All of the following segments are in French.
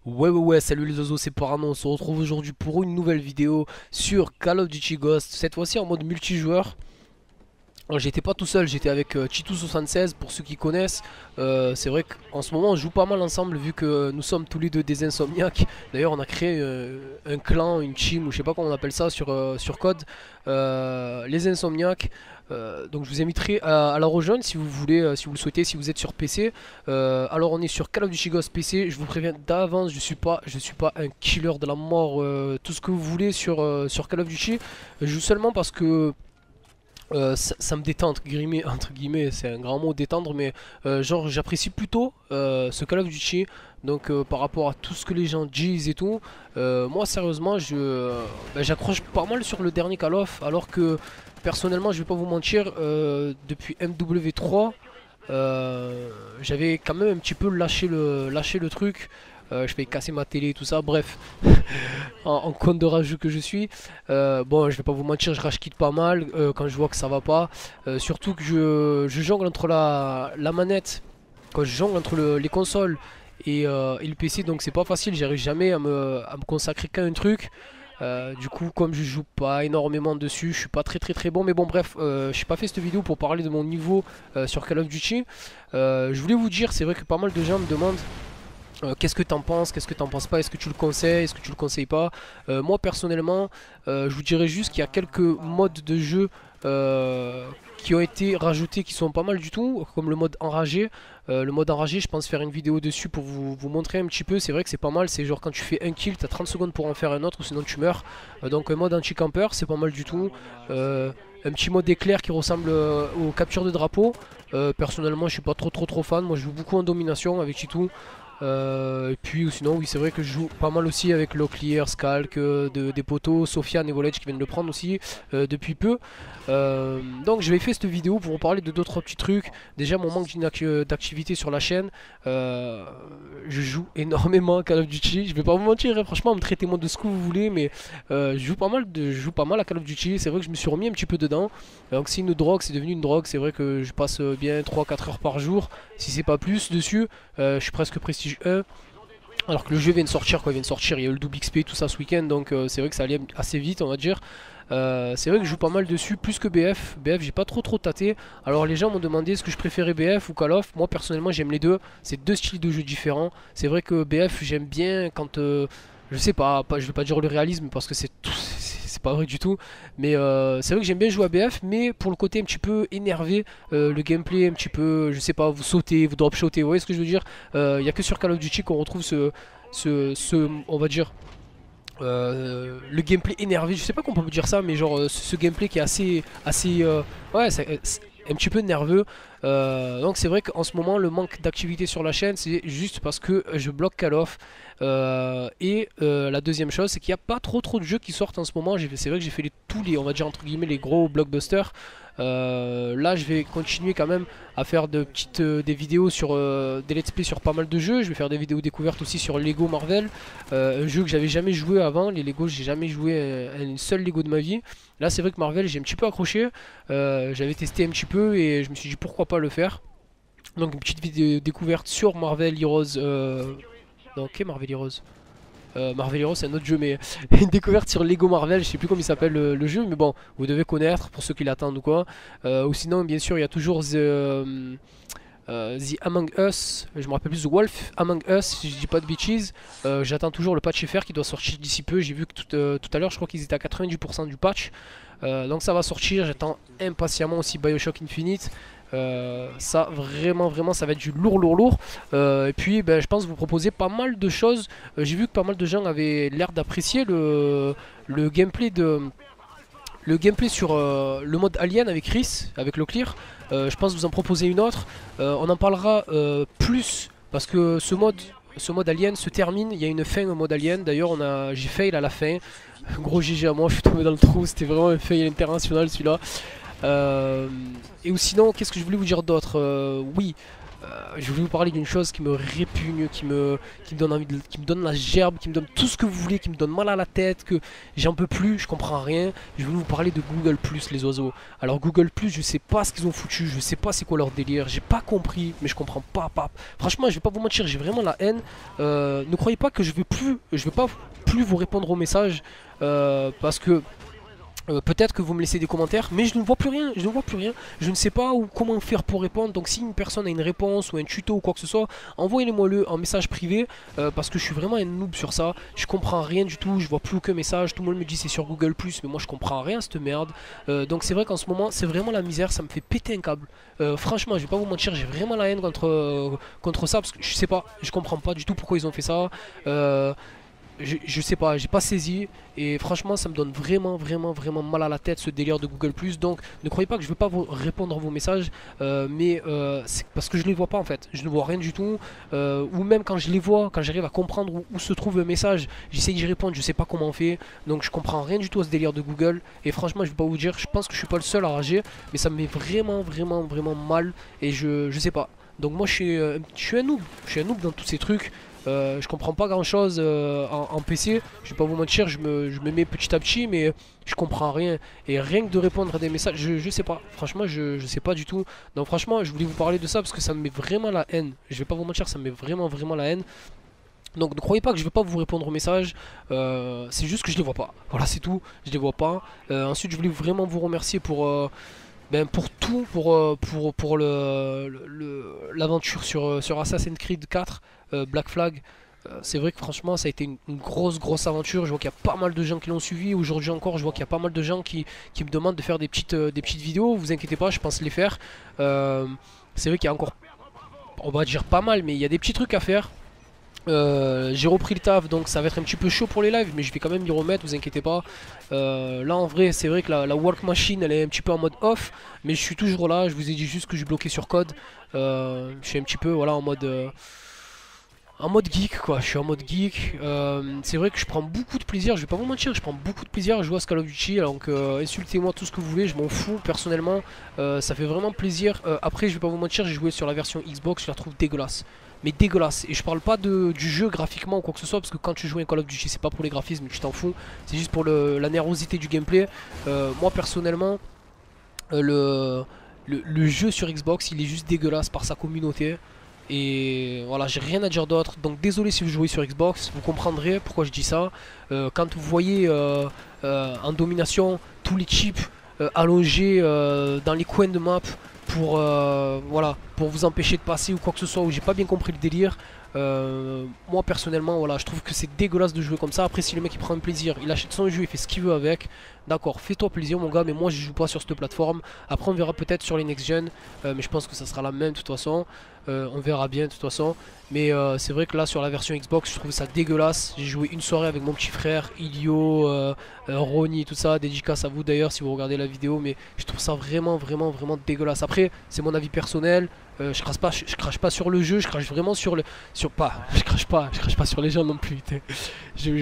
Ouais, salut les oiseaux, c'est Parano, on se retrouve aujourd'hui pour une nouvelle vidéo sur Call of Duty Ghost, cette fois-ci en mode multijoueur. Alors, j'étais pas tout seul, j'étais avec Chitou76 pour ceux qui connaissent. C'est vrai qu'en ce moment on joue pas mal ensemble vu que nous sommes tous les deux des insomniaques. D'ailleurs on a créé un clan, une team ou je sais pas comment on appelle ça sur code. Les insomniaques. Donc je vous inviterai à la rejoindre si vous voulez, si vous le souhaitez, si vous êtes sur PC. Alors on est sur Call of Duty Ghost PC. Je vous préviens d'avance, je suis pas un killer de la mort, tout ce que vous voulez sur Call of Duty. Je joue seulement parce que ça me détend entre guillemets, c'est un grand mot détendre, mais genre j'apprécie plutôt ce Call of Duty. Donc par rapport à tout ce que les gens disent et tout, moi sérieusement j'accroche pas mal sur le dernier Call of, alors que personnellement je vais pas vous mentir, depuis MW3 j'avais quand même un petit peu lâché le truc. Je fais casser ma télé, tout ça, bref, en con de rageux que je suis. Bon, je vais pas vous mentir, je rage quitte pas mal quand je vois que ça va pas. Surtout que je jongle entre la manette, quand je jongle entre les consoles et le PC, donc c'est pas facile, j'arrive jamais à me consacrer qu'à un truc. Du coup, comme je joue pas énormément dessus, je suis pas très bon. Mais bon, bref, je n'ai pas fait cette vidéo pour parler de mon niveau sur Call of Duty. Je voulais vous dire, c'est vrai que pas mal de gens me demandent qu'est-ce que t'en penses, qu'est-ce que t'en penses pas, est-ce que tu le conseilles, est-ce que tu le conseilles pas. Moi personnellement, je vous dirais juste qu'il y a quelques modes de jeu qui ont été rajoutés qui sont pas mal du tout, comme le mode enragé. Le mode enragé, je pense faire une vidéo dessus pour vous montrer un petit peu. C'est vrai que c'est pas mal, c'est genre quand tu fais un kill, t'as 30 secondes pour en faire un autre, ou sinon tu meurs. Donc un mode anti-camper, c'est pas mal du tout. Un petit mode éclair qui ressemble aux captures de drapeau. Personnellement, je suis pas trop fan. Moi, je joue beaucoup en domination avec Chitou. Et puis sinon oui, c'est vrai que je joue pas mal aussi avec Locklear, Scalk, des potos, Sofiane et Volage qui viennent de le prendre aussi depuis peu. Donc je vais faire cette vidéo pour vous parler de d'autres petits trucs. Déjà mon manque d'activité sur la chaîne. Je joue énormément à Call of Duty, je vais pas vous mentir, hein, franchement me traitez-moi de ce que vous voulez, mais je joue pas mal à Call of Duty. C'est vrai que je me suis remis un petit peu dedans. Donc c'est une drogue, c'est devenu une drogue. C'est vrai que je passe bien 3-4 heures par jour, si c'est pas plus dessus. Je suis presque prestige 1. Alors que le jeu vient de sortir, quoi, il vient de sortir, il y a eu le double XP, tout ça ce week-end, donc c'est vrai que ça allait assez vite, on va dire. C'est vrai que je joue pas mal dessus, plus que BF. BF, j'ai pas trop tâté. Alors les gens m'ont demandé est-ce que je préférais BF ou Call of. Moi personnellement, j'aime les deux. C'est deux styles de jeu différents. C'est vrai que BF, j'aime bien quand. Je sais pas, je vais pas dire le réalisme parce que c'est pas vrai du tout. Mais c'est vrai que j'aime bien jouer à BF, mais pour le côté un petit peu énervé, le gameplay un petit peu, je sais pas, vous sautez, vous drop shootez, vous voyez ce que je veux dire. Il y a que sur Call of Duty qu'on retrouve on va dire, le gameplay énervé, je sais pas comment on peut dire ça, mais genre ce gameplay qui est assez ouais, c'est un petit peu nerveux. Donc c'est vrai qu'en ce moment le manque d'activité sur la chaîne c'est juste parce que je bloque Call of. La deuxième chose c'est qu'il n'y a pas trop de jeux qui sortent en ce moment. C'est vrai que j'ai fait tous les, on va dire entre guillemets, les gros blockbusters. Là je vais continuer quand même à faire des vidéos sur des let's play sur pas mal de jeux. Je vais faire des vidéos découvertes aussi sur Lego Marvel, un jeu que j'avais jamais joué avant. Les Lego, j'ai jamais joué à une seule Lego de ma vie. Là c'est vrai que Marvel j'ai un petit peu accroché. J'avais testé un petit peu et je me suis dit pourquoi pas le faire. Donc une petite vidéo découverte sur Marvel Heroes. Non, ok, Marvel Heroes. Marvel Heroes c'est un autre jeu, mais une découverte sur Lego Marvel, je sais plus comment il s'appelle le jeu, mais bon, vous devez connaître pour ceux qui l'attendent ou quoi. Ou sinon, bien sûr, il y a toujours The Among Us, je me rappelle plus, The Wolf Among Us, si je dis pas de bêtises. J'attends toujours le patch FR qui doit sortir d'ici peu. J'ai vu que tout à l'heure, je crois qu'ils étaient à 90% du patch. Donc ça va sortir, j'attends impatiemment aussi Bioshock Infinite. Ça vraiment ça va être du lourd. Et puis ben, je pense vous proposer pas mal de choses. J'ai vu que pas mal de gens avaient l'air d'apprécier le gameplay sur le mode Alien avec Chris, avec Locklear. Je pense vous en proposer une autre. On en parlera plus parce que ce mode Alien se termine. Il y a une fin au mode Alien. D'ailleurs j'ai fail à la fin. Gros GG à moi, je suis tombé dans le trou. C'était vraiment un fail international celui-là. Et ou sinon, qu'est-ce que je voulais vous dire d'autre. Oui. Je voulais vous parler d'une chose qui me répugne, qui me donne envie qui me donne la gerbe, qui me donne tout ce que vous voulez, qui me donne mal à la tête, que j'en peux plus, je comprends rien. Je voulais vous parler de Google Plus, les oiseaux. Alors Google Plus, je sais pas ce qu'ils ont foutu, je sais pas c'est quoi leur délire, j'ai pas compris, mais je comprends pas. Franchement, je vais pas vous mentir, j'ai vraiment la haine. Ne croyez pas que je vais pas plus vous répondre aux messages parce que peut-être que vous me laissez des commentaires, mais je ne vois plus rien, je ne sais pas comment faire pour répondre. Donc si une personne a une réponse ou un tuto ou quoi que ce soit, envoyez-moi le en message privé, parce que je suis vraiment un noob sur ça. Je comprends rien du tout, je vois plus aucun message, tout le monde me dit c'est sur Google+, mais moi je comprends rien cette merde. Donc c'est vrai qu'en ce moment c'est vraiment la misère, ça me fait péter un câble. Franchement, je vais pas vous mentir, j'ai vraiment la haine contre ça, parce que je sais pas, je comprends pas du tout pourquoi ils ont fait ça. Je sais pas, j'ai pas saisi, et franchement ça me donne vraiment mal à la tête ce délire de Google+. Donc ne croyez pas que je vais pas vous répondre à vos messages, mais c'est parce que je les vois pas en fait, je ne vois rien du tout, ou même quand je les vois, quand j'arrive à comprendre où se trouve le message, j'essaye d'y répondre, je sais pas comment on fait, donc je comprends rien du tout à ce délire de Google. Et franchement je vais pas vous dire, je pense que je suis pas le seul à rager, mais ça me met vraiment mal, et je sais pas. Donc moi je suis un noob, dans tous ces trucs. Je comprends pas grand chose en PC, je vais pas vous mentir, je me mets petit à petit, mais je comprends rien. Et rien que de répondre à des messages, je sais pas, franchement je sais pas du tout. Donc franchement je voulais vous parler de ça parce que ça me met vraiment la haine. Je vais pas vous mentir, ça me met vraiment la haine. Donc ne croyez pas que je vais pas vous répondre aux messages, c'est juste que je les vois pas. Voilà, c'est tout, je les vois pas. Ensuite je voulais vraiment vous remercier pour tout, pour l'aventure sur Assassin's Creed 4, Black Flag. C'est vrai que franchement ça a été une grosse aventure. Je vois qu'il y a pas mal de gens qui l'ont suivi. Aujourd'hui encore je vois qu'il y a pas mal de gens qui me demandent de faire des petites vidéos. Vous inquiétez pas, je pense les faire. C'est vrai qu'il y a encore, on va dire pas mal, mais il y a des petits trucs à faire. J'ai repris le taf, donc ça va être un petit peu chaud pour les lives, mais je vais quand même m'y remettre, vous inquiétez pas. Là en vrai c'est vrai que la work machine elle est un petit peu en mode off, mais je suis toujours là. Je vous ai dit juste que je bloquais sur code. Je suis un petit peu voilà en mode geek quoi, je suis en mode geek. C'est vrai que je prends beaucoup de plaisir, je vais pas vous mentir, je prends beaucoup de plaisir à jouer à Call of Duty. Donc insultez-moi tout ce que vous voulez, je m'en fous personnellement. Ça fait vraiment plaisir. Après je vais pas vous mentir, j'ai joué sur la version Xbox, je la trouve dégueulasse, mais dégueulasse. Et je parle pas du jeu graphiquement ou quoi que ce soit, parce que quand tu joues un Call of Duty c'est pas pour les graphismes, tu t'en fous, c'est juste pour la nervosité du gameplay. Moi personnellement le jeu sur Xbox il est juste dégueulasse par sa communauté. Et voilà, j'ai rien à dire d'autre. Donc désolé si vous jouez sur Xbox, vous comprendrez pourquoi je dis ça. Quand vous voyez en domination tous les chips allongés dans les coins de map pour, voilà, pour vous empêcher de passer ou quoi que ce soit, où j'ai pas bien compris le délire. Moi personnellement voilà, je trouve que c'est dégueulasse de jouer comme ça. Après si le mec il prend un plaisir, il achète son jeu, il fait ce qu'il veut avec, d'accord, fais-toi plaisir mon gars, mais moi je joue pas sur cette plateforme. Après on verra peut-être sur les next gen, mais je pense que ça sera la même de toute façon. On verra bien de toute façon. Mais c'est vrai que là sur la version Xbox je trouve ça dégueulasse. J'ai joué une soirée avec mon petit frère Ilio, Ronnie, tout ça, dédicace à vous d'ailleurs si vous regardez la vidéo, mais je trouve ça vraiment dégueulasse. Après c'est mon avis personnel. Je crache pas sur le jeu, je crache vraiment sur le je crache pas sur les gens non plus.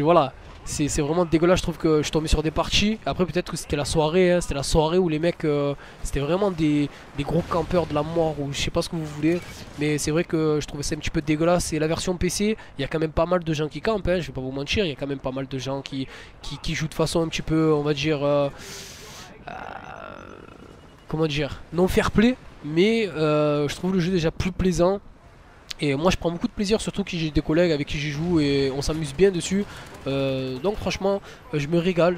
Voilà, c'est vraiment dégueulasse. Je trouve que je suis tombé sur des parties. Après peut-être que c'était la soirée, hein, c'était la soirée où les mecs c'était vraiment des gros campeurs de la mort, ou je sais pas ce que vous voulez, mais c'est vrai que je trouvais ça un petit peu dégueulasse. Et la version PC, il y a quand même pas mal de gens qui campent, hein, je vais pas vous mentir, il y a quand même pas mal de gens qui jouent de façon un petit peu, on va dire comment dire, non fair play. Mais je trouve le jeu déjà plus plaisant. Et moi je prends beaucoup de plaisir, surtout que j'ai des collègues avec qui j'y joue et on s'amuse bien dessus. Donc franchement je me régale.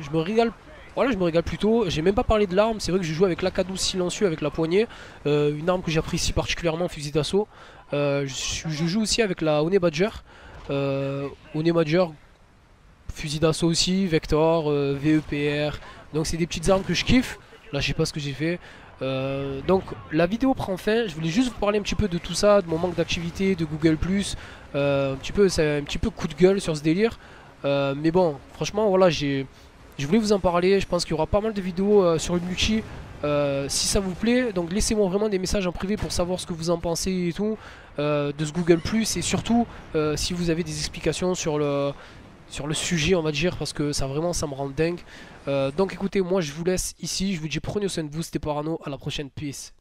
Voilà, je me régale plutôt. J'ai même pas parlé de l'arme. C'est vrai que je joue avec l'Ak-12 silencieux avec la poignée, une arme que j'apprécie particulièrement, fusil d'assaut. Je joue aussi avec la Honey Badger. Honey Badger, fusil d'assaut aussi, Vector, VEPR. Donc c'est des petites armes que je kiffe. Là je sais pas ce que j'ai fait. Donc la vidéo prend fin. Je voulais juste vous parler un petit peu de tout ça, de mon manque d'activité, de Google+. C'est un petit peu coup de gueule sur ce délire. Mais bon, franchement voilà, je voulais vous en parler. Je pense qu'il y aura pas mal de vidéos sur le multi. Si ça vous plaît, donc laissez-moi vraiment des messages en privé pour savoir ce que vous en pensez et tout, de ce Google+. Et surtout si vous avez des explications sur le sujet, on va dire, parce que ça vraiment ça me rend dingue. Donc écoutez, moi je vous laisse ici, je vous dis prenez soin de vous, c'était Parano, à la prochaine, peace.